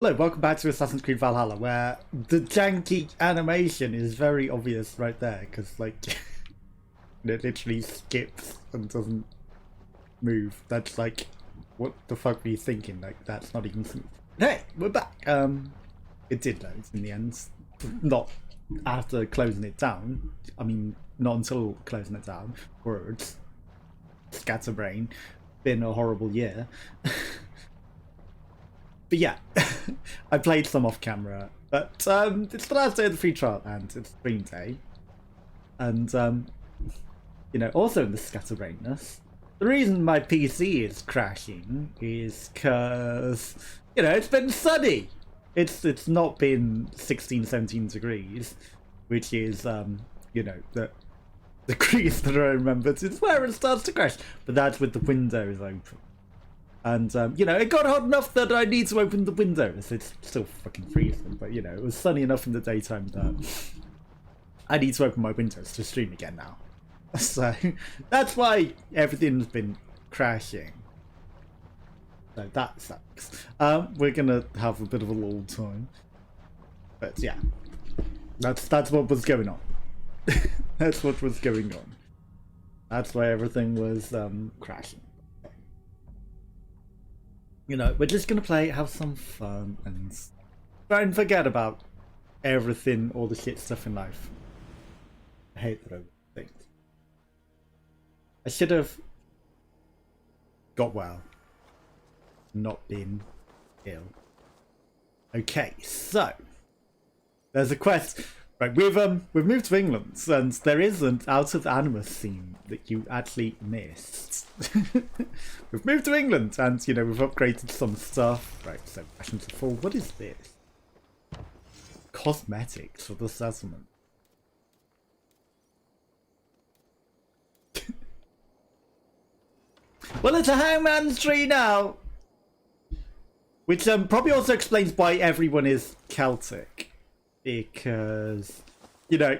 Hello, welcome back to Assassin's Creed Valhalla, where the janky animation is very obvious right there, because, like, it literally skips and doesn't move. That's like, what the fuck were you thinking? Like, that's not even smooth. Hey, we're back! It did load in the end. Not after closing it down. I mean, not until closing it down. Words. Scatterbrain. Been a horrible year. But yeah, I played some off camera, but it's the last day of the free trial and it's stream day. And, you know, also in the scatterbrainness, the reason my PC is crashing is because, you know, it's been sunny. It's not been 16, 17 degrees, which is, you know, the degrees that I remember. It's where it starts to crash, but that's with the windows open. And, you know, it got hot enough that I need to open the windows. It's still fucking freezing, but, you know, it was sunny enough in the daytime that I need to open my windows to stream again now. So, that's why everything's been crashing. So, that sucks. We're gonna have a bit of a lull time. But, yeah. That's what was going on. That's what was going on. That's why everything was, crashing. You know, we're just gonna play, have some fun, and try and forget about everything, all the shit stuff in life. I hate that things. I should have got well, not been ill. Okay, so there's a quest. Right, we've moved to England, and there is an Out of Animus scene that you actually missed. We've moved to England, and you know we've upgraded some stuff. Right, so passions are full. What is this? Cosmetics for the settlement. Well, it's a hangman's tree now, which probably also explains why everyone is Celtic. Because, you know,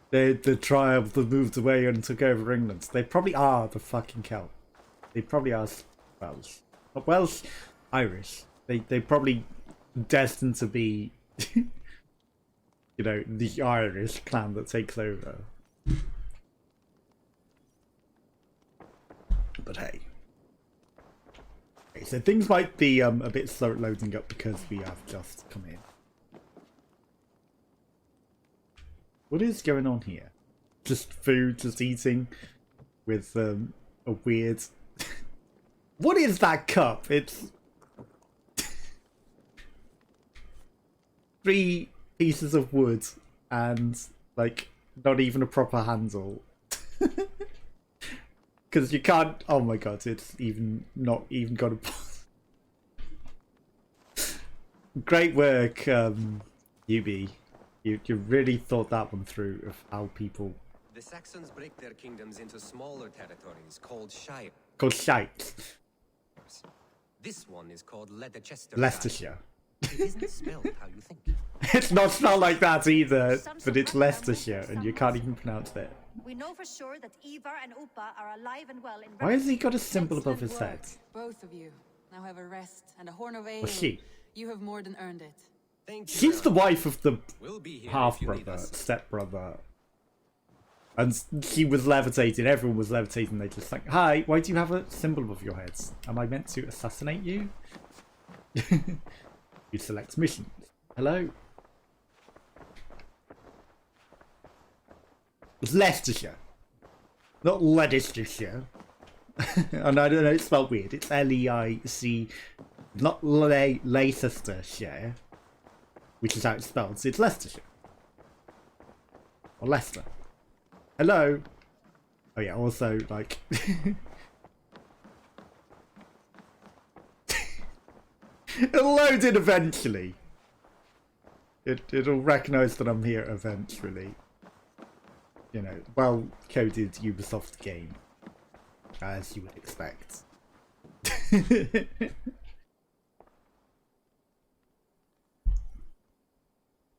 the tribe that moved away and took over England, they probably are the fucking Celt. They probably are Welsh. Not Welsh, Irish. They probably destined to be, you know, the Irish clan that takes over. But hey. Okay, so things might be a bit slow at loading up because we have just come in. What is going on here? Just food, just eating with a weird... What is that cup? It's 3 pieces of wood and like not even a proper handle. Because you can't... Oh my god, it's not even got a... Great work, UB. You really thought that one through of how people... The Saxons break their kingdoms into smaller territories called shire. Called shite. This one is called Leicestershire. It isn't spelled how you think. It's not spelled like that either, but it's Leicestershire and you can't even pronounce it. We know for sure that Ivar and Upa are alive and well in... Why has he got a symbol above his head? Both of you now have a rest and a horn of ale. Was she? You have more than earned it. She's the wife of the half-brother, step-brother. And she was levitating, everyone was levitating, they just like, hi, why do you have a symbol above your head? Am I meant to assassinate you? You select missions. Hello? It's Leicestershire. Not Leicestershire. And I don't know, it's spelled weird. It's L-E-I-C... Not Leicestershire. Which is how it's spelled. So it's Leicestershire. Or Leicester. Hello? Oh yeah, also, like... It'll load in eventually. It'll recognise that I'm here eventually. You know, well-coded Ubisoft game. As you would expect.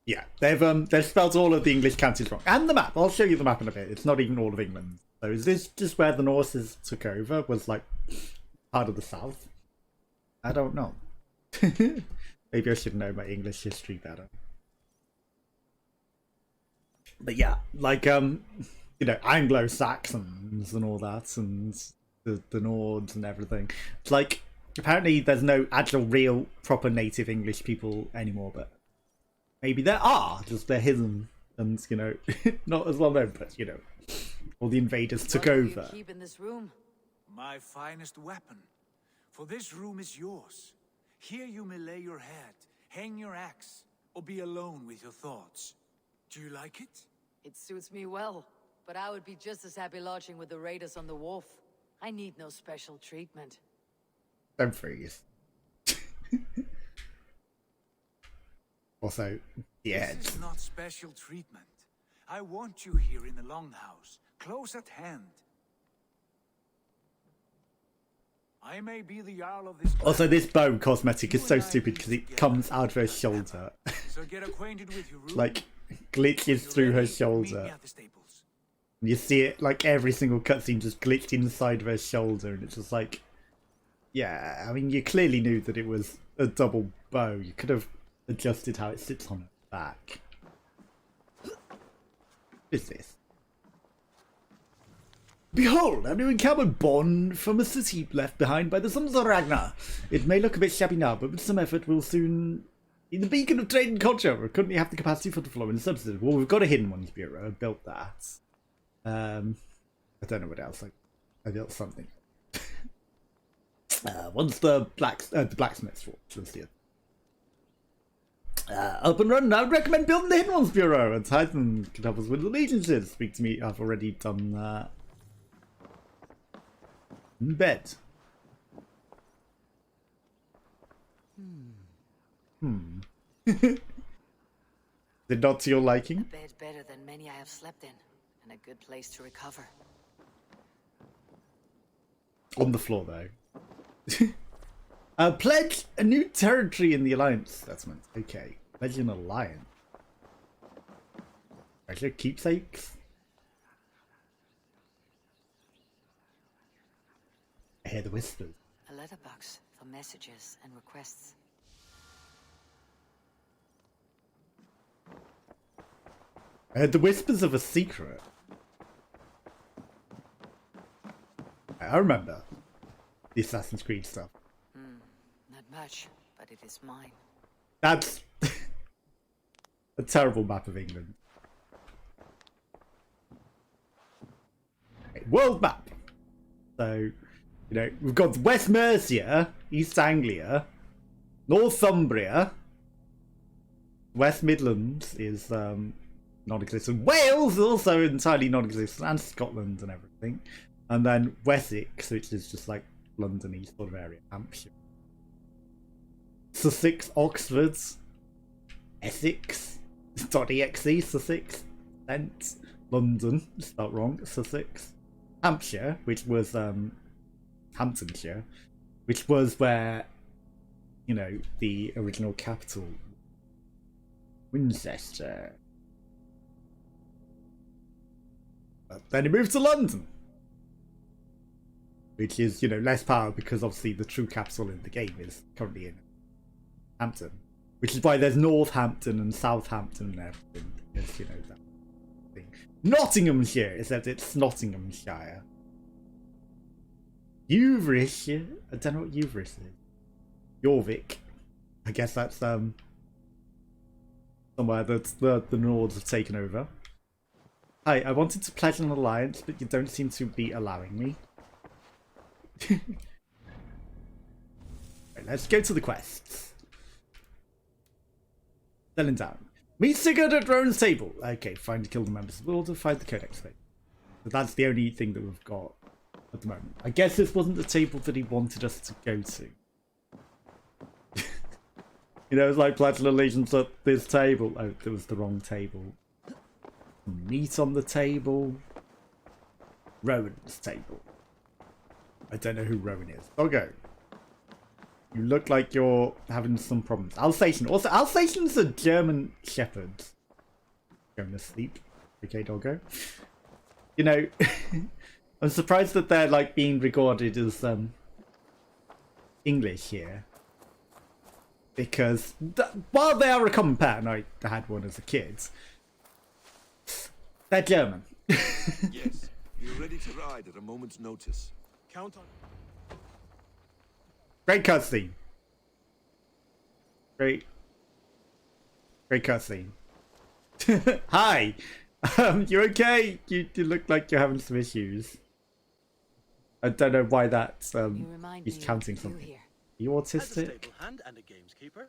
Yeah, they've spelled all of the English counties wrong. And the map. I'll show you the map in a bit. It's not even all of England. So is this just where the Norses took over? Was like part of the south? I don't know. Maybe I should know my English history better. But yeah, like Anglo-Saxons and all that, and the Nords and everything. It's like apparently there's no actual real proper native English people anymore, but maybe there are, just they're hidden and not as well known. But all the invaders took over. Keep in this room. My finest weapon. For this room is yours. Here you may lay your head, hang your axe, or be alone with your thoughts. Do you like it? It suits me well, but I would be just as happy lodging with the raiders on the wharf. I need no special treatment. Don't freeze. Also, yeah. This is not special treatment. I want you here in the Longhouse, close at hand. I may be the Jarl of this. Also, this bow cosmetic is so stupid because it comes out of her shoulder. So get acquainted with your room. Like, glitches through her shoulder. And you see it, like, every single cutscene just glitched inside of her shoulder, and it's just like, yeah, I mean, you clearly knew that it was a double bow. You could have adjusted how it sits on her back. What is this? Behold, a new encampment born from a city left behind by the sons of Ragnar. It may look a bit shabby now, but with some effort we'll soon be the beacon of trade and culture. We currently have the capacity for the following substances. Well, we've got a Hidden Ones Bureau. I built that. I don't know what else. I built something. Once the blacksmith's forge was the up and running, I would recommend building the Hidden Ones Bureau. And Titan could help us with allegiances. Speak to me. I've already done that. Bed. Is it not to your liking? A bed better than many I have slept in, and a good place to recover. On the floor, though. Pledge a new territory in the Alliance. That's meant. Okay. Pledge an alliance. Treasure keepsakes. I hear the whispers. A letterbox for messages and requests. I heard the whispers of a secret. I remember the Assassin's Creed stuff. Not much, but it is mine. That's a terrible map of England. Okay, world map. So, we've got West Mercia, East Anglia, Northumbria, West Midlands is non-existent. Wales is also entirely non-existent, and Scotland and everything. And then Wessex, which is just like London-y sort of area, Hampshire. Sussex, Oxford, Essex, .exe, Sussex, Kent, London, spelt wrong, Sussex, Hampshire, which was Hamptonshire, which was where, the original capital, Winchester. But then it moved to London, which is, less power because obviously the true capital in the game is currently in Hampton, which is why there's Northampton and Southampton and everything, because, that thing. Nottinghamshire, except it's Nottinghamshire. Uvrich, I don't know what Uvrich is. Jorvik, I guess that's somewhere that the Nords have taken over. Hi, I wanted to pledge an alliance, but you don't seem to be allowing me. Right, let's go to the quests. Settling down. Meet Sigurd at Rowan's table. Okay, find and kill the members of the Order, find the Codex thing. So that's the only thing that we've got at the moment. I guess this wasn't the table that he wanted us to go to. It's like pledge an allegiance at this table. Oh, there was the wrong table. Meat on the table. Rowan's table. I don't know who Rowan is. Doggo. You look like you're having some problems. Alsatian. Also, Alsatian's a German shepherd. Going to sleep. Okay, Doggo. I'm surprised that they're like being regarded as English here. because while they are a common pet, and I had one as a kid, they're German. Yes, you're ready to ride at a moment's notice. Count on... Great cutscene. Great cutscene. Hi! You okay? You look like you're having some issues. I don't know why that's, You remind he's me counting of something. you here. Are you As a autistic? stable hand and a gameskeeper,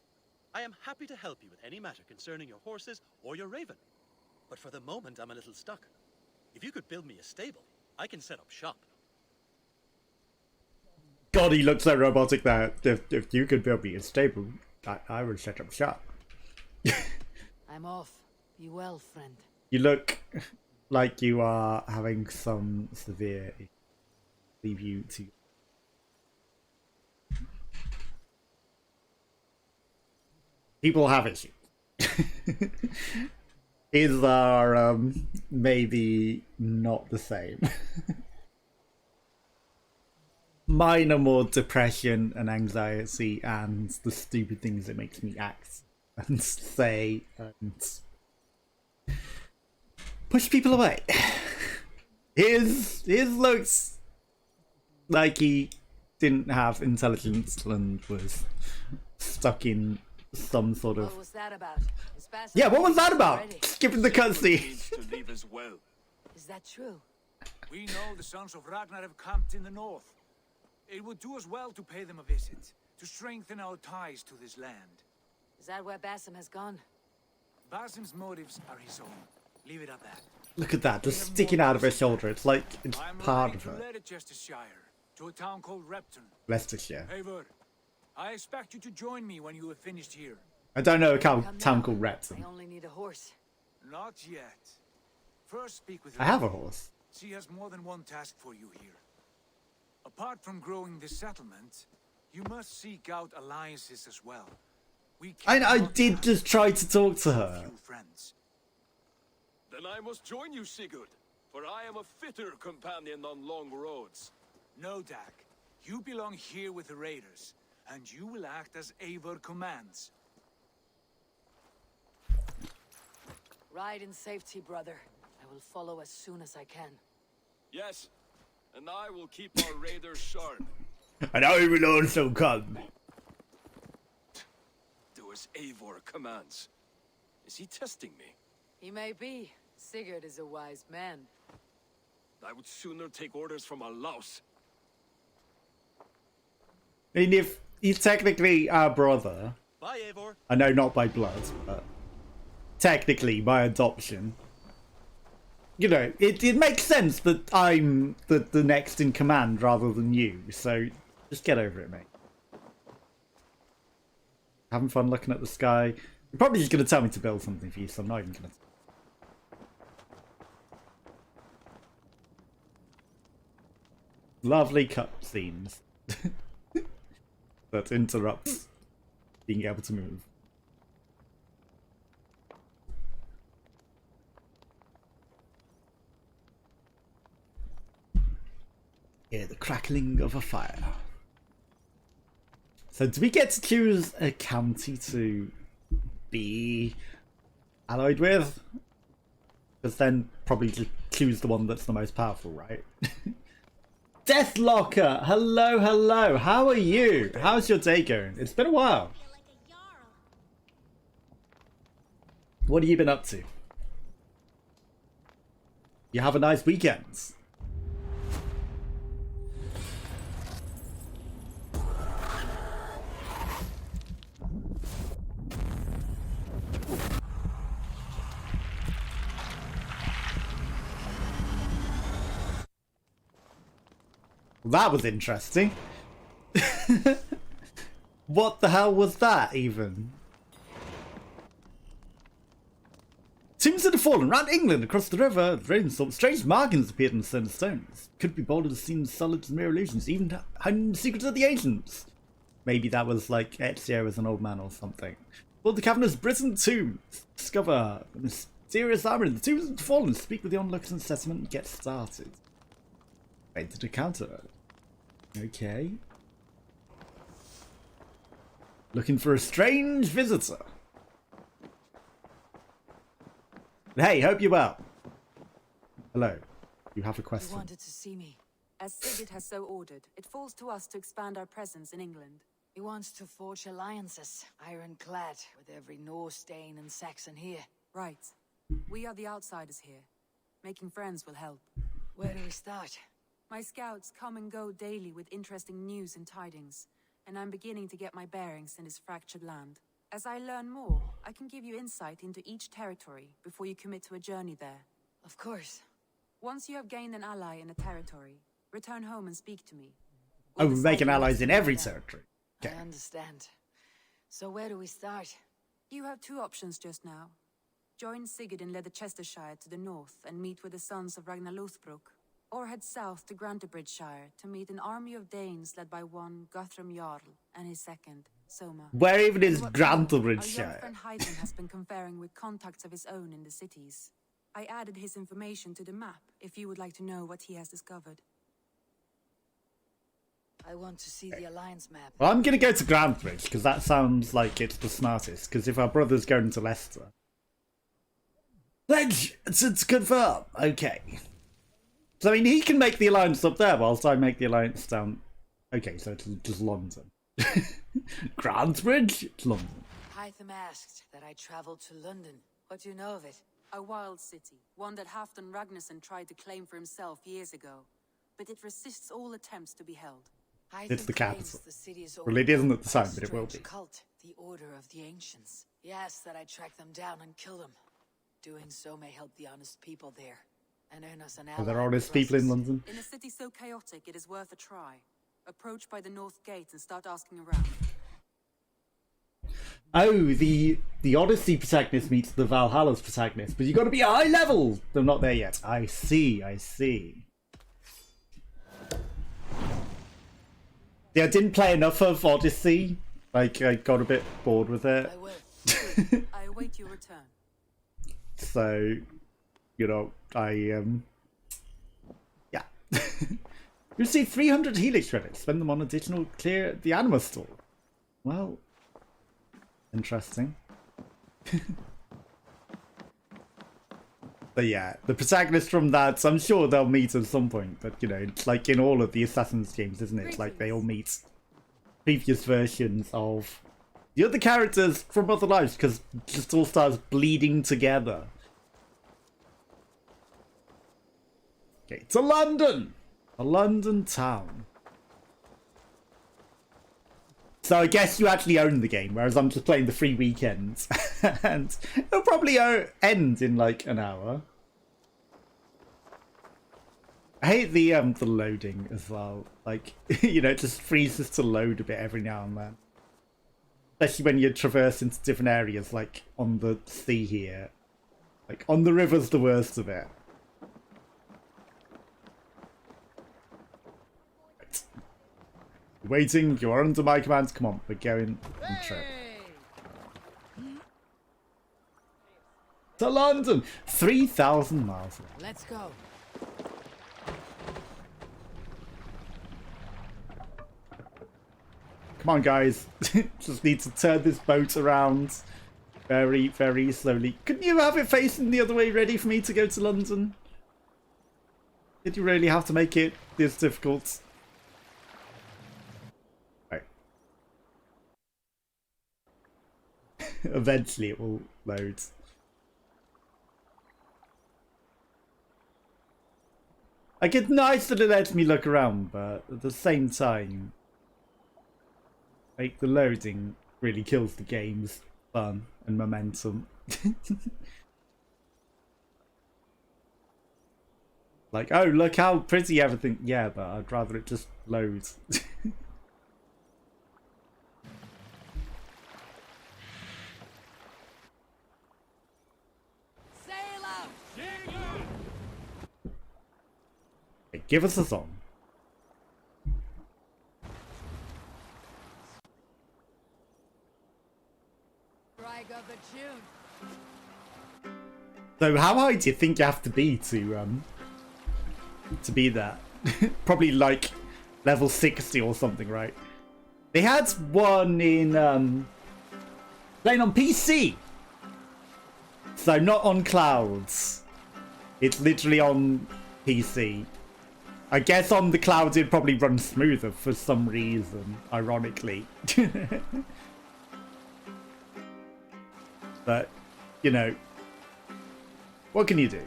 I am happy to help you with any matter concerning your horses or your raven. But for the moment, I'm a little stuck. If you could build me a stable, I can set up shop. God, he looks so robotic there. If you could build me a stable, I would set up shop. I'm off. Be well, friend. You look like you are having some severe issues. Leave you to... People have issues. His are maybe not the same. Mine are more depression and anxiety and the stupid things that makes me act and say and push people away. His looks like he didn't have intelligence and was stuck in some sort of... What was that about? Is Basim Yeah, what was that about? already? Skipping the cutscene. Needs to leave as well. Is that true? We know the sons of Ragnar have camped in the north. It would do us well to pay them a visit, to strengthen our ties to this land. Is that where Basim has gone? Basim's motives are his own. Leave it at that. Look at that, just sticking out of her shoulder. It's like it's I'm part riding of to her. Leicestershire, to a town called Repton. Leicestershire. Eivor, I expect you to join me when you have finished here. I don't know a Come town now. called Repton. I only need a horse. Not yet. First speak with I have a Ragnar. horse. She has more than one task for you here. Apart from growing this settlement, you must seek out alliances as well. We I cannot did have just try to talk to a her. few friends. Then I must join you, Sigurd, for I am a fitter companion on long roads. No, Dak. You belong here with the raiders, and you will act as Eivor commands. Ride in safety, brother. I will follow as soon as I can. Yes, and I will keep our raiders sharp. And I will also come. Do as Eivor commands. Is he testing me? He may be. Sigurd is a wise man. I would sooner take orders from a louse. I mean, if he's technically our brother, Bye, Eivor. I know not by blood, but technically by adoption, you know, it makes sense that I'm the next in command rather than you, so just get over it, mate. Having fun looking at the sky. You're probably just going to tell me to build something for you, so I'm not even going to... Lovely cutscenes. That interrupts being able to move. Hear the crackling of a fire. So do we get to choose a county to be allied with? Because then probably just choose the one that's the most powerful, right? Deathlocker! Hello, hello! How are you? How's your day going? It's been a while. What have you been up to? You have a nice weekend. That was interesting. What the hell was that, even? Tombs that have fallen around England, across the river, rainstorm, strange markings appeared on certain stones. Could be bolded as seen solids and mere illusions, even hiding the secrets of the ancients. Maybe that was like Ezio as an old man or something. Well, the cavernous Britain tombs. Discover the mysterious armor in the tombs that have fallen. Speak with the onlookers and settlement and get started. Fainted to counter. Okay. Looking for a strange visitor. Hey, hope you're well. Hello. You have a You question. wanted to see me. As Sigurd has so ordered, it falls to us to expand our presence in England. He wants to forge alliances, ironclad, with every Norse, Dane, and Saxon here. Right. We are the outsiders here. Making friends will help. Where do we start? My scouts come and go daily with interesting news and tidings, and I'm beginning to get my bearings in this fractured land. As I learn more, I can give you insight into each territory before you commit to a journey there. Of course. Once you have gained an ally in a territory, return home and speak to me. Oh, We'll we're decide making the allies rest in together. every territory. Okay. I understand. So where do we start? You have two options just now. Join Sigurd in Leicestershire to the north and meet with the sons of Ragnar Lothbrok, or head south to Grantebridgeshire to meet an army of Danes led by one Guthrum Jarl and his second, Soma. Where even is What's more, our young Grantebridgeshire? friend Hyden has been conferring with contacts of his own in the cities. I added his information to the map if you would like to know what he has discovered. I want to see the alliance map. Well, I'm going to go to Grantebridge because that sounds like it's the smartest. Because if our brother's going to Leicester. Pledge! It's confirm. Okay. So, I mean, he can make the alliance up there whilst I make the alliance down. Okay, so it's just London. Grantebridge? It's London. Hytham asked that I travel to London. What do you know of it? A wild city, one that Halfdan Ragnarsson tried to claim for himself years ago. But it resists all attempts to be held. Hytham It's the claims capital. the city is Well, it isn't at the overrun time, by a but it will strange be. Cult, the Order of the Ancients. He asks that I track them down and kill them. Doing so may help the honest people there, and earn us an ally. Are there in honest the people in process. London? In a city so chaotic, it is worth a try. Approach by the North Gate and start asking around. Oh, the Odyssey protagonist meets the Valhalla's protagonist, but you got to be a high level. They're not there yet. I see. I see. Yeah, I didn't play enough of Odyssey. Like, I got a bit bored with it. I will. I await your return. So, you know, yeah. You receive 300 Helix credits. Spend them on additional clear the anima store. Well, interesting. But yeah, the protagonist from that, I'm sure they'll meet at some point. But, you know, it's like in all of the Assassin's games, isn't it? It's like they all meet previous versions of the other characters from other lives, because it just all starts bleeding together. Okay, to London! A London town. So I guess you actually own the game, whereas I'm just playing the free weekends. And it'll probably end in like an hour. I hate the loading as well. Like, you know, it just freezes to load a bit every now and then. Especially when you traverse into different areas, like on the sea here. Like, on the river's the worst of it. Right. Waiting, you're under my command. Come on, we're going on trip. To London! 3,000 miles away. Let's go. Come on, guys. Just need to turn this boat around very, very slowly. Couldn't you have it facing the other way, ready for me to go to London? Did you really have to make it this difficult? Right. Eventually it will load. Like, it's nice that it lets me look around, but at the same time, like, the loading really kills the game's fun and momentum. Like, oh, look how pretty everything... Yeah, but I'd rather it just load. Sail out! Okay, give us a song. Strike up the tune. So how high do you think you have to be to be there? Probably like level 60 or something, right? They had one in playing on PC, so not on clouds. It's literally on PC. I guess on the clouds it'd probably run smoother for some reason, ironically. But, you know, what can you do?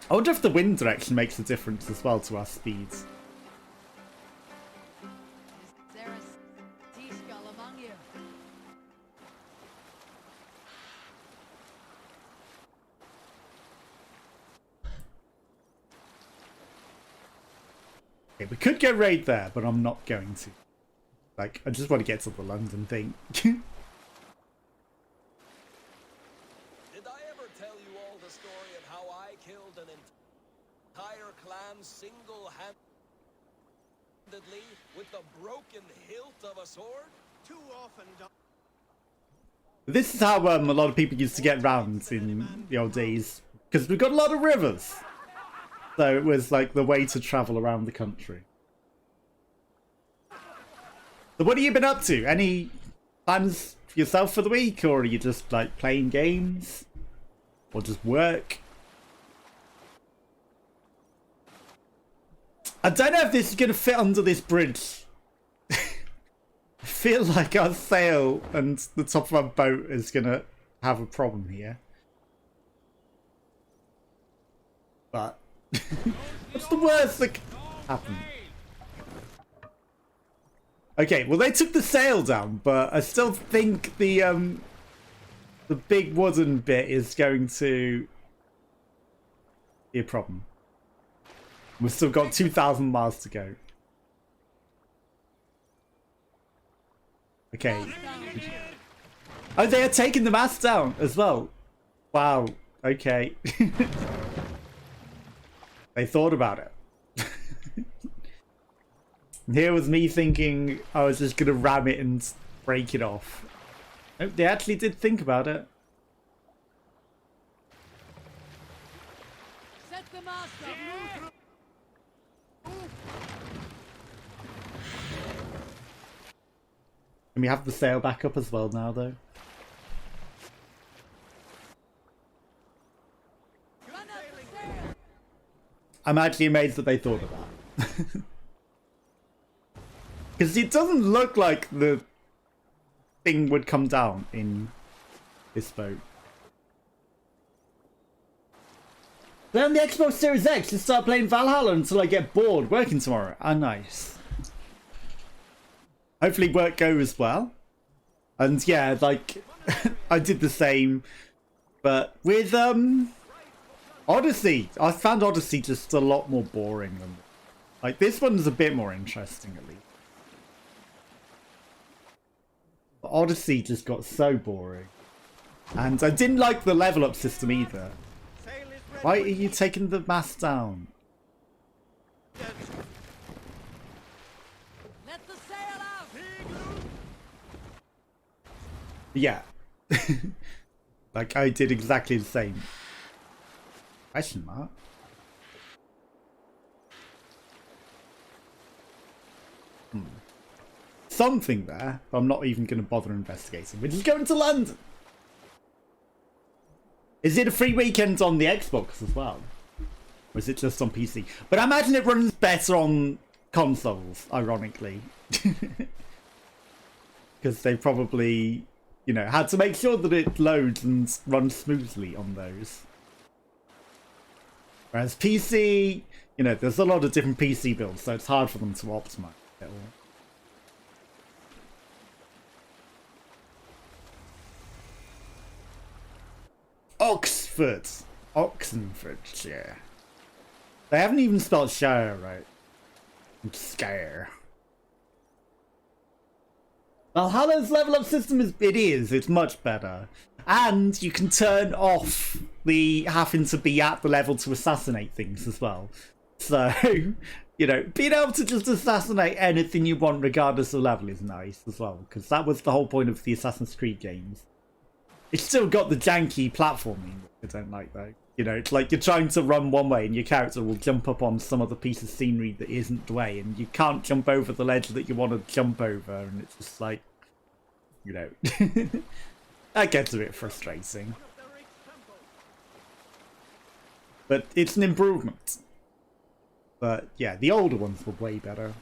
I wonder if the wind direction makes a difference as well to our speeds. Is there a seagull among you? Okay, we could go raid there, but I'm not going to. Like, I just want to get to the London thing. Did I ever tell you all the story of how I killed an entire clan single-handedly with the broken hilt of a sword? Too often done. This is how a lot of people used to get round in the old days, because we've got a lot of rivers. So it was like the way to travel around the country. So what have you been up to? Any plans for yourself for the week, or are you just like playing games? Or just work? I don't know if this is going to fit under this bridge. I feel like our sail and the top of our boat is going to have a problem here. But what's the worst that can happen? Okay, well they took the sail down, but I still think the big wooden bit is going to be a problem. We've still got 2,000 miles to go. Okay. Oh, they are taking the mast down as well. Wow. Okay. They thought about it. Here was me thinking I was just going to ram it and break it off. Nope, they actually did think about it. Set the mast up. Can we have the sail back up as well now, though? I'm actually amazed that they thought of that. Because it doesn't look like the thing would come down in this boat. Play on the Xbox Series X and start playing Valhalla until I get bored working tomorrow. Ah, nice. Hopefully work goes well. And yeah, like, I did the same. But with, Odyssey. I found Odyssey just a lot more boring than... Like, this one's a bit more interesting, at least. But Odyssey just got so boring. And I didn't like the level up system either. Why are you taking the mast down? Let the sail out. Yeah. Like, I did exactly the same. Question mark? Something there, but I'm not even going to bother investigating. We're just going to London. Is it a free weekend on the Xbox as well? Or is it just on PC? But I imagine it runs better on consoles, ironically. Because they probably, you know, had to make sure that it loads and runs smoothly on those. Whereas PC, you know, there's a lot of different PC builds, so it's hard for them to optimize it all. Oxford. Oxenfordshire. They haven't even spelled shire right. I'm scared. Valhalla's level up system it's much better. And you can turn off the having to be at the level to assassinate things as well. So, you know, being able to just assassinate anything you want regardless of level is nice as well. Because that was the whole point of the Assassin's Creed games. It's still got the janky platforming, which I don't like though. You know, it's like you're trying to run one way and your character will jump up on some other piece of scenery that isn't the way, and you can't jump over the ledge that you want to jump over, and it's just like, you know, that gets a bit frustrating. But it's an improvement. But yeah, the older ones were way better.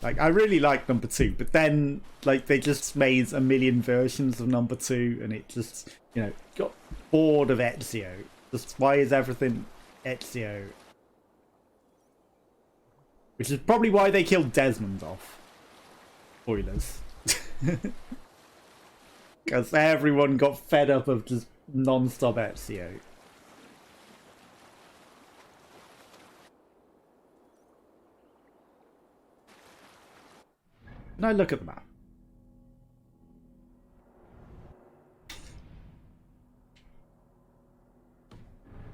Like, I really like number 2, but then, like, they just made a million versions of number 2, and it just, you know, got bored of Ezio. Just, why is everything Ezio? Which is probably why they killed Desmond off. Spoilers. Because everyone got fed up of just non-stop Ezio. Now look at the map.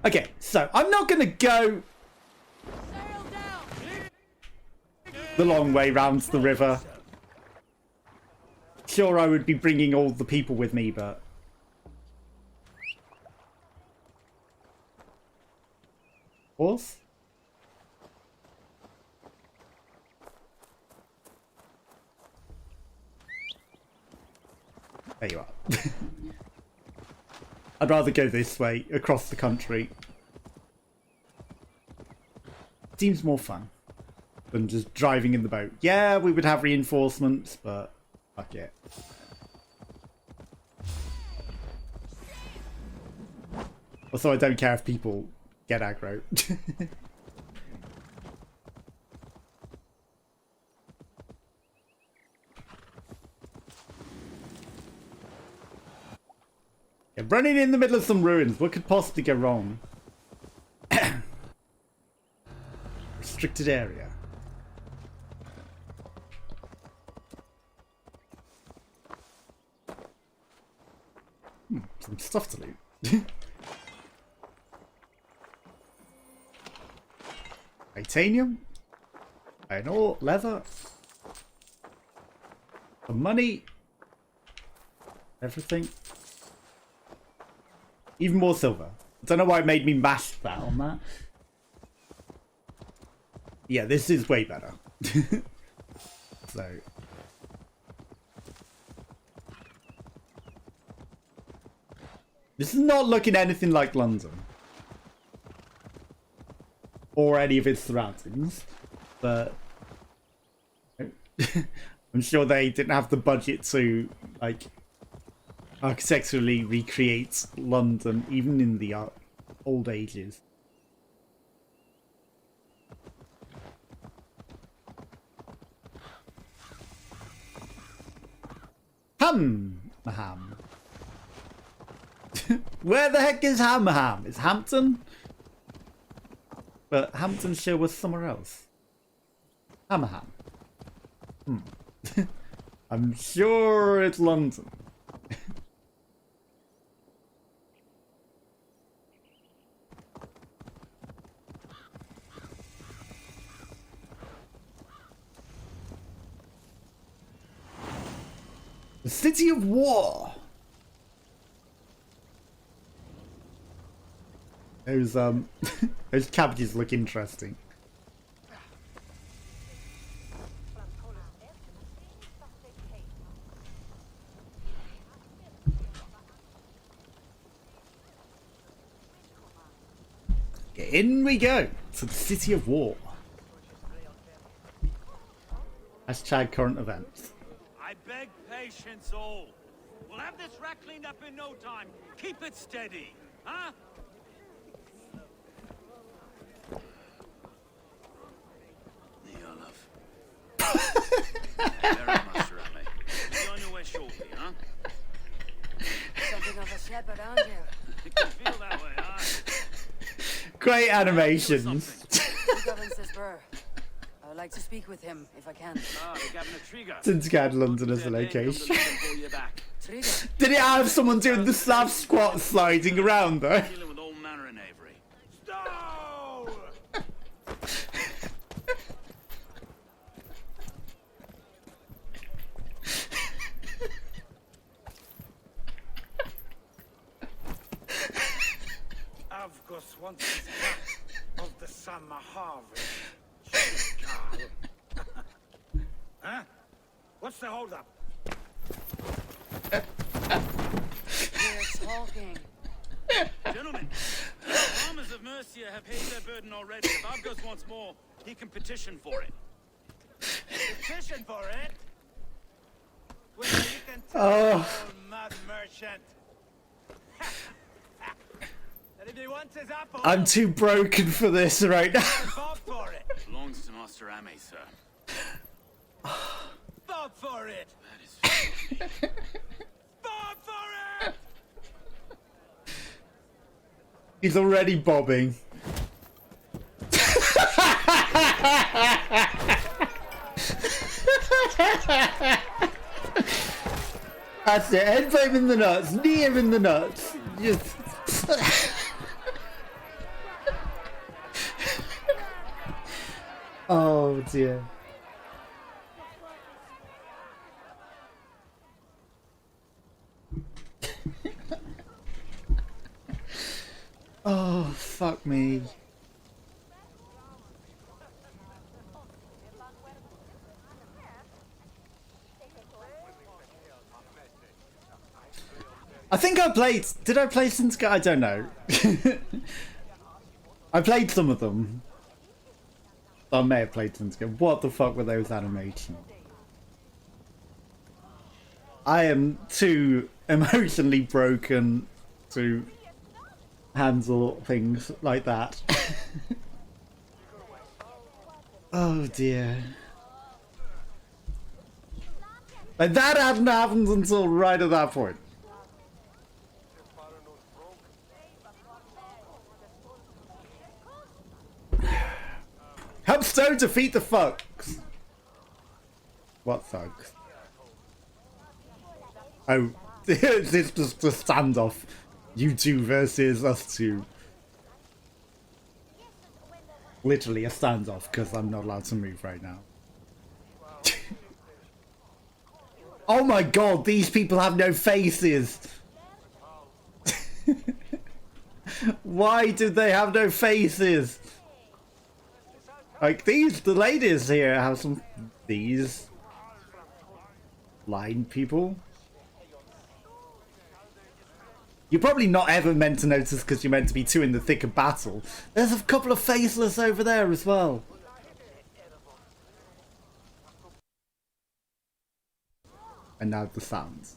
Okay, so I'm not going to go the long way round the river. Sure, I would be bringing all the people with me, but... Horse? There you are. I'd rather go this way, across the country. Seems more fun than just driving in the boat. Yeah, we would have reinforcements, but fuck it. Also, I don't care if people get aggro. Yeah, running in the middle of some ruins. What could possibly go wrong? Restricted area. Some stuff to loot. Titanium. Iron ore. Leather. Some money. Everything. Even more silver. I don't know why it made me mash that on that. Yeah, this is way better. So. This is not looking anything like London. Or any of its surroundings. But I'm sure they didn't have the budget to, like, architecturally recreate London, even in the old ages. Hammerham. Where the heck is Hammerham? It's Hampton? But Hamptonshire was somewhere else. Hammerham. I'm sure it's London. The City of War. Those those cabbages look interesting. In we go to the City of War. Hashtag current events. I beg patience, all. We'll have this wreck cleaned up in no time. Keep it steady, huh? Master at me. Be on your way shortly, huh? Something of a shepherd, aren't you? It can feel that way, huh? Great animations. Who governs this burr? I would like to speak with him, if I can. Ah, the Governor Trigger. Since had London as a location. Trigger? Did it have someone doing the slab squat sliding around though? Dealing with all manner in Avery. Stow! Argus wants his cut of the summer harvest. Shit, huh? What's the holdup? We're talking. Gentlemen, the farmers of Mercia have paid their burden already. If Argus wants more, he can petition for it. Petition for it? Well, you can tell old mud merchant. And if he wants his apple, I'm too broken for this right now. bob for it. Belongs to Master Ame, sir. Bob for it. That is Bob for it. He's already bobbing. That's it. Head him in the nuts. Knee him in the nuts. Just. Oh dear. Oh, fuck me. I think I played... Did I play Sin Sky? I don't know. I played some of them. I may have played Sin Sky. What the fuck were those animations? I am too emotionally broken to handle things like that. Oh dear. But that hadn't happened until right at that point. Help Stone defeat the thugs. What thugs? Oh, this is just a standoff. You two versus us two. Literally a standoff because I'm not allowed to move right now. Oh my god, these people have no faces. Why do they have no faces? Like the ladies here have some, these blind people. You're probably not ever meant to notice because you're meant to be too in the thick of battle. There's a couple of faceless over there as well. And now the sounds.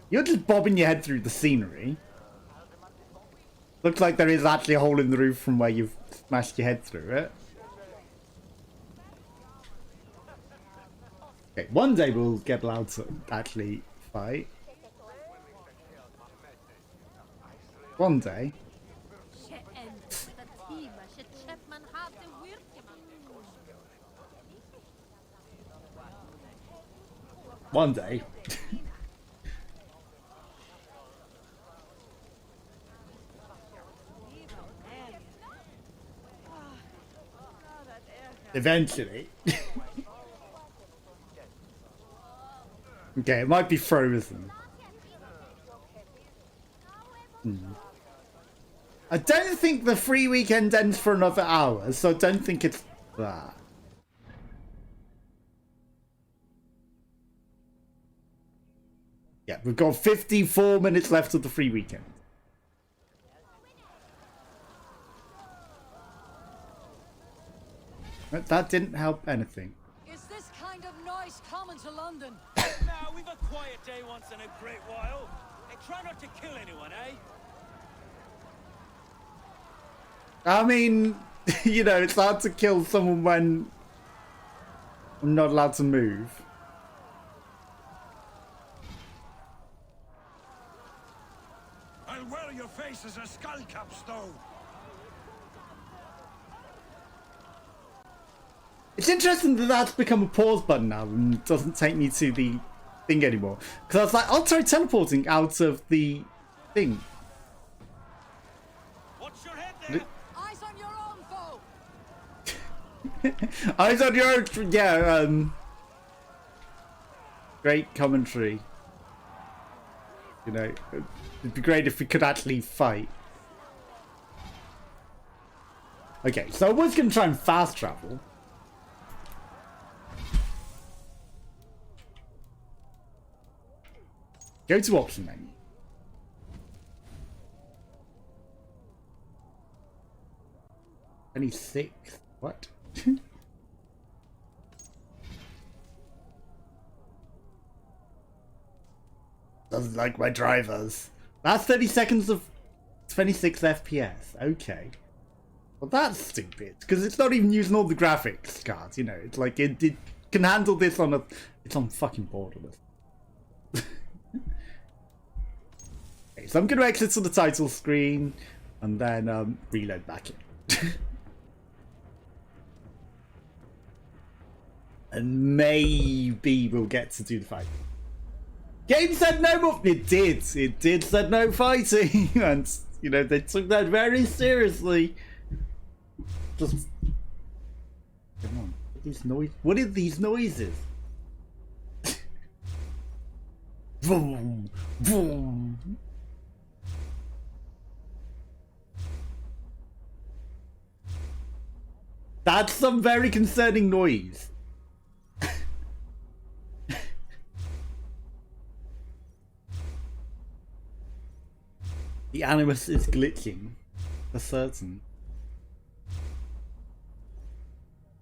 You're just bobbing your head through the scenery. Looks like there is actually a hole in the roof from where you've smashed your head through it. Okay, one day we'll get allowed to actually fight. One day. One day. Eventually. Okay, it might be frozen. I don't think the free weekend ends for another hour, so I don't think it's that. Yeah, we've got 54 minutes left of the free weekend. But that didn't help anything. Is this kind of noise common to London? Now, we've a quiet day once in a great while. And try not to kill anyone, eh? I mean, you know, it's hard to kill someone when I'm not allowed to move. I'll wear your face as a skull capstone. It's interesting that that's become a pause button now and doesn't take me to the thing anymore. Because I was like, I'll try teleporting out of the thing. Watch your head there! Eyes on your own foe! Eyes on your... Yeah, great commentary. You know, it'd be great if we could actually fight. Okay, so I was going to try and fast travel. Go to option menu. 26. What? Doesn't like my drivers. That's 30 seconds of 26 FPS. Okay. Well, that's stupid, because it's not even using all the graphics cards, you know. It's like, it can handle this on a... It's on fucking borderless. Okay, so I'm going to exit to the title screen, and then reload back in. And maybe we'll get to do the fight. Game said no more. It did. It did said no fighting, and you know they took that very seriously. Just come on. What are these noises? Boom, boom. That's some very concerning noise. The Animus is glitching, for certain.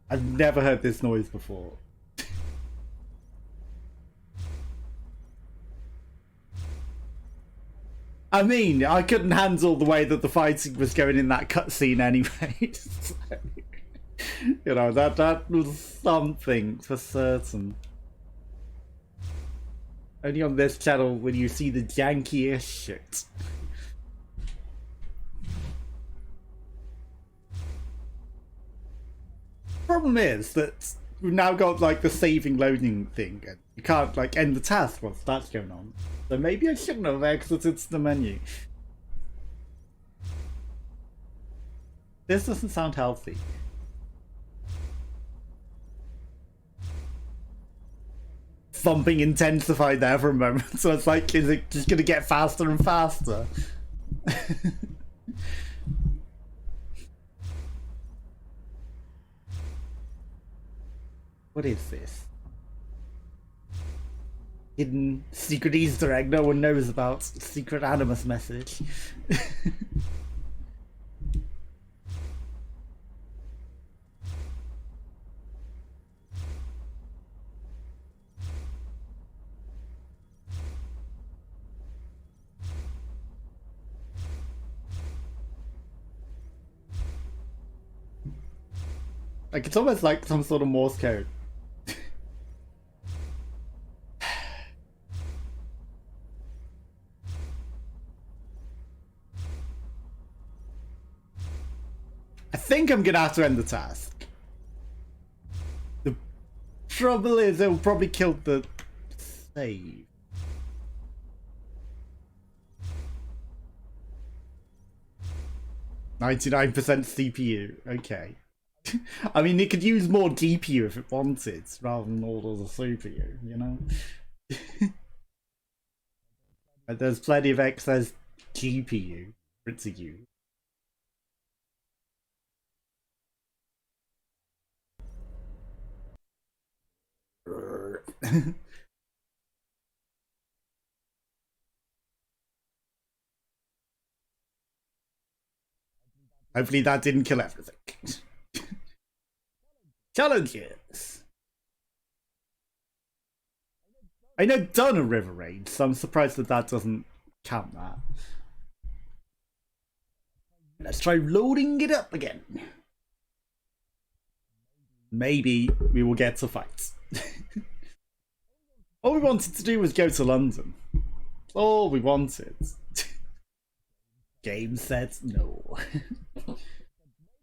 I've never heard this noise before. I mean, I couldn't handle the way that the fighting was going in that cutscene anyway. So, you know, that was something for certain. Only on this channel when you see the jankiest shit. Problem is that we've now got like the saving loading thing, and you can't like end the task whilst that's going on. So maybe I shouldn't have exited the menu. This doesn't sound healthy. Thumping intensified there for a moment, so it's like, is it just gonna get faster and faster? What is this? Hidden secret Easter egg no one knows about. Secret Animus message. Like, it's almost like some sort of Morse code. I think I'm gonna have to end the task. The trouble is, it'll probably kill the save. "99% CPU, okay." I mean, it could use more GPU if it wanted, rather than all of the CPU, you know? But there's plenty of excess GPU for it to use. Hopefully that didn't kill everything. Challenges. I know done a river raid, so I'm surprised that that doesn't count that. Let's try loading it up again. Maybe we will get to fights. All we wanted to do was go to London. All we wanted. Game said no.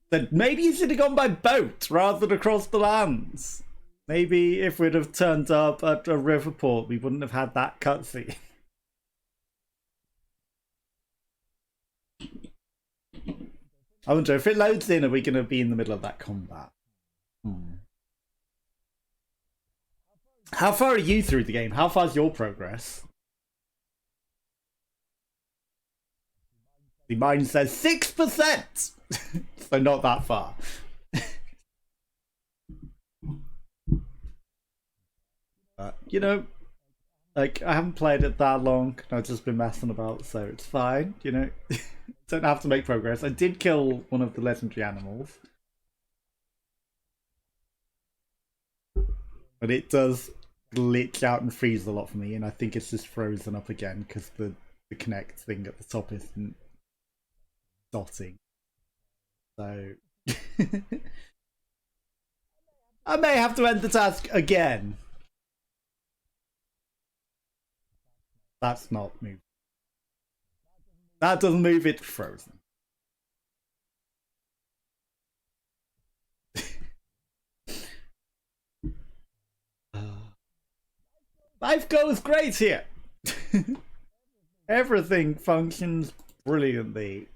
That maybe you should have gone by boat rather than across the lands. Maybe if we'd have turned up at a river port, we wouldn't have had that cutscene. I wonder if it loads in, are we going to be in the middle of that combat? How far are you through the game? How far's your progress? The mine says 6%! So not that far. You know, like, I haven't played it that long. I've just been messing about, so it's fine, you know. Don't have to make progress. I did kill one of the legendary animals. But it does glitch out and freeze a lot for me, and I think it's just frozen up again because the connect thing at the top isn't dotting. So I may have to end the task again. That's not moving. That doesn't move, it's frozen. Life goes great here. Everything functions brilliantly.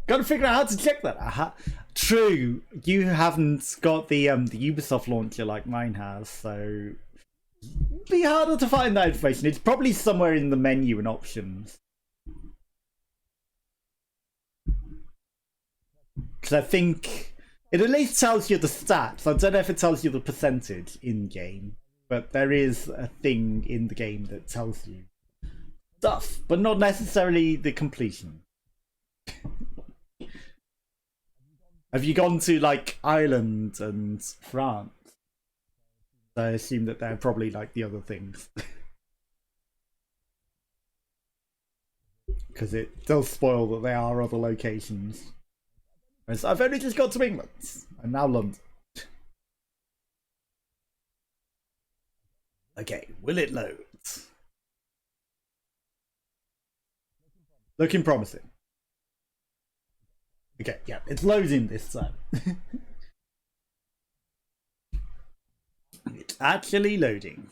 Gotta figure out how to check that. Aha. True, you haven't got the Ubisoft launcher like mine has, so it'd be harder to find that information. It's probably somewhere in the menu and options. Because I think it at least tells you the stats. I don't know if it tells you the percentage in game, but there is a thing in the game that tells you stuff, but not necessarily the completion. Have you gone to like Ireland and France? I assume that they're probably like the other things. Because it does spoil that they are other locations. Whereas I've only just got to England. I'm now London. Okay, will it load? Looking promising. Okay, yeah, it's loading this time. It's actually loading.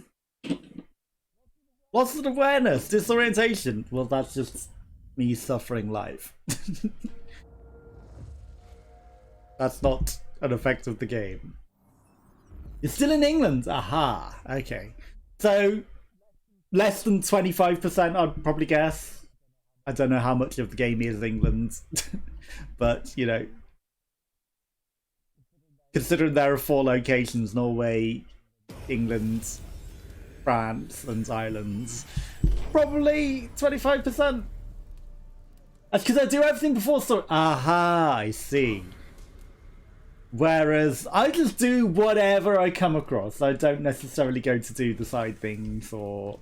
Loss of awareness, disorientation. Well, that's just me suffering live. That's not an effect of the game. You're still in England? Aha, okay. So, less than 25%, I'd probably guess. I don't know how much of the game is England. But, you know, considering there are 4 locations, Norway, England, France, and Ireland, probably 25%. That's because I do everything before story. Aha, I see. Whereas I just do whatever I come across. I don't necessarily go to do the side things or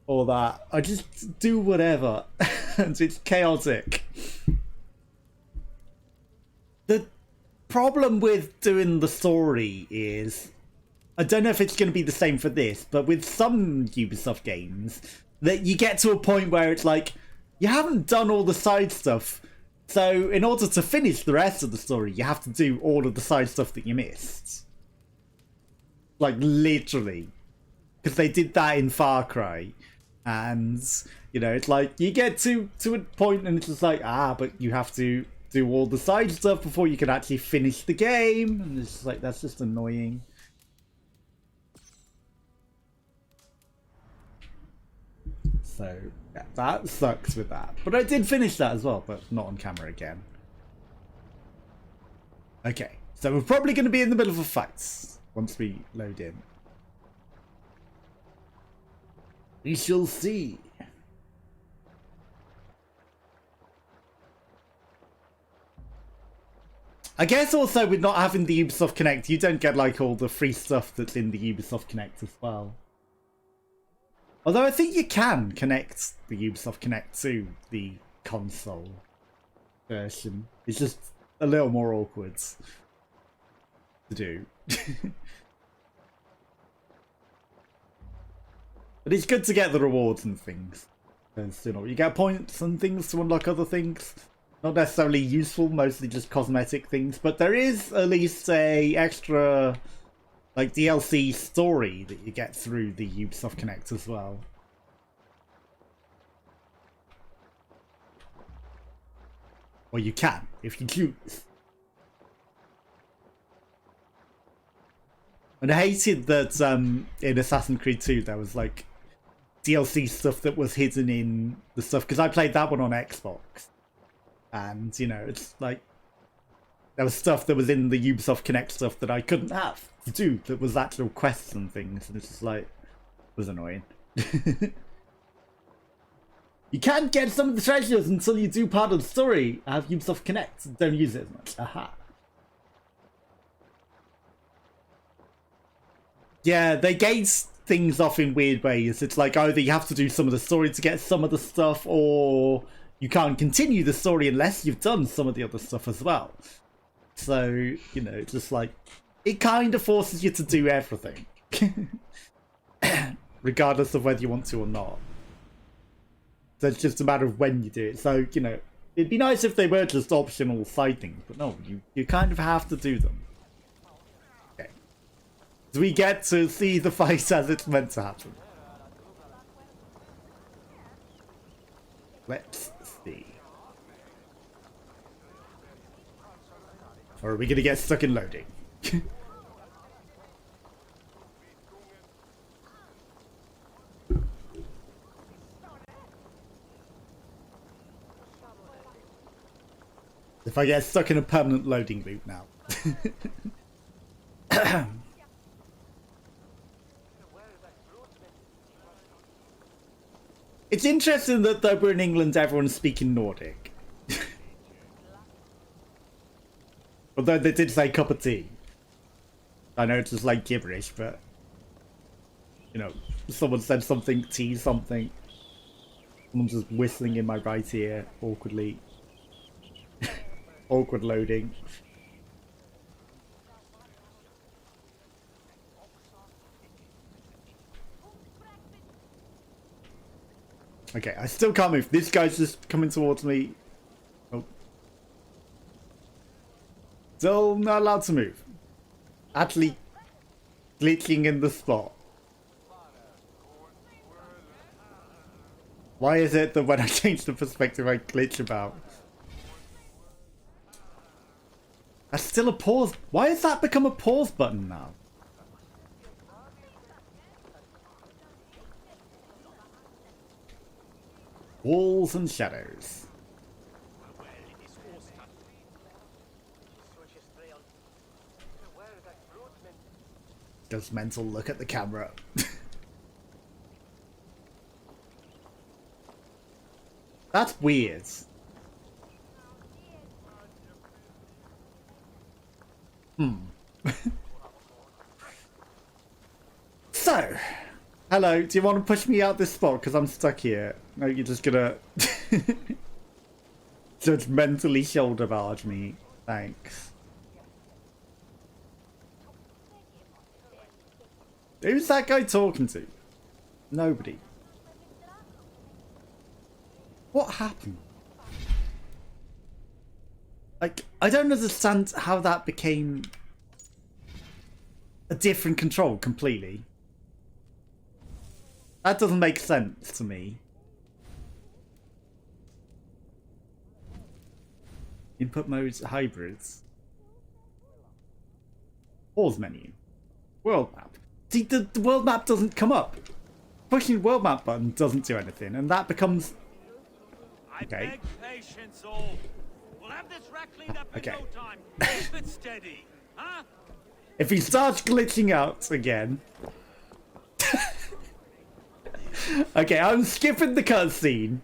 that. I just do whatever. And it's chaotic. The problem with doing the story is, I don't know if it's going to be the same for this, but with some Ubisoft games, that you get to a point where it's like, you haven't done all the side stuff, so in order to finish the rest of the story, you have to do all of the side stuff that you missed. Like, literally. Because they did that in Far Cry. And, you know, it's like, you get to a point and it's just like, but you have to do all the side stuff before you can actually finish the game. And it's just like, that's just annoying. So, yeah, that sucks with that. But I did finish that as well, but not on camera again. Okay, so we're probably going to be in the middle of a fight once we load in. We shall see. I guess also with not having the Ubisoft Connect, you don't get like all the free stuff that's in the Ubisoft Connect as well. Although I think you can connect the Ubisoft Connect to the console version. It's just a little more awkward to do. But it's good to get the rewards and things. Because, you know, you get points and things to unlock other things. Not necessarily useful, mostly just cosmetic things. But there is at least a extra, like, DLC story that you get through the Ubisoft Connect as well. Or you can, if you choose. And I hated that in Assassin's Creed 2 there was like DLC stuff that was hidden in the stuff, because I played that one on Xbox, and you know, it's like there was stuff that was in the Ubisoft Connect stuff that I couldn't have to do, that was actual quests and things, and it's just like, it was annoying. You can't get some of the treasures until you do part of the story. I have Ubisoft Connect, don't use it as much. Aha. Yeah, they gauge things off in weird ways. It's like either you have to do some of the story to get some of the stuff, or you can't continue the story unless you've done some of the other stuff as well. So, you know, it's just like, it kind of forces you to do everything. Regardless of whether you want to or not. So it's just a matter of when you do it. So, you know, it'd be nice if they were just optional side things, but no, you kind of have to do them. Okay. So we get to see the fight as it's meant to happen. Let's see. Or are we going to get stuck in loading? If I get stuck in a permanent loading loop now. It's interesting that though we're in England, everyone's speaking Nordic. Although they did say cup of tea. I know it's just like gibberish, but you know, someone said something, tea something. Someone's just whistling in my right ear awkwardly. Awkward loading. Okay, I still can't move. This guy's just coming towards me. Oh. Still not allowed to move. Actually glitching in the spot. Why is it that when I change the perspective I glitch about? That's still a pause. Why has that become a pause button now? Walls and shadows. Does mental look at the camera. That's weird. So, hello, do you want to push me out this spot? Because I'm stuck here. No, you're just gonna judgmentally shoulder barge me. Thanks. Who's that guy talking to? Nobody. What happened? Like, I don't understand how that became a different control completely. That doesn't make sense to me. Input modes, hybrids. Pause menu. World map. See, the world map doesn't come up. Pushing the world map button doesn't do anything, and that becomes... Okay. I beg patience, all. We'll have this rack cleaned up in no time. Keep it steady, huh? If he starts glitching out again... Okay, I'm skipping the cutscene.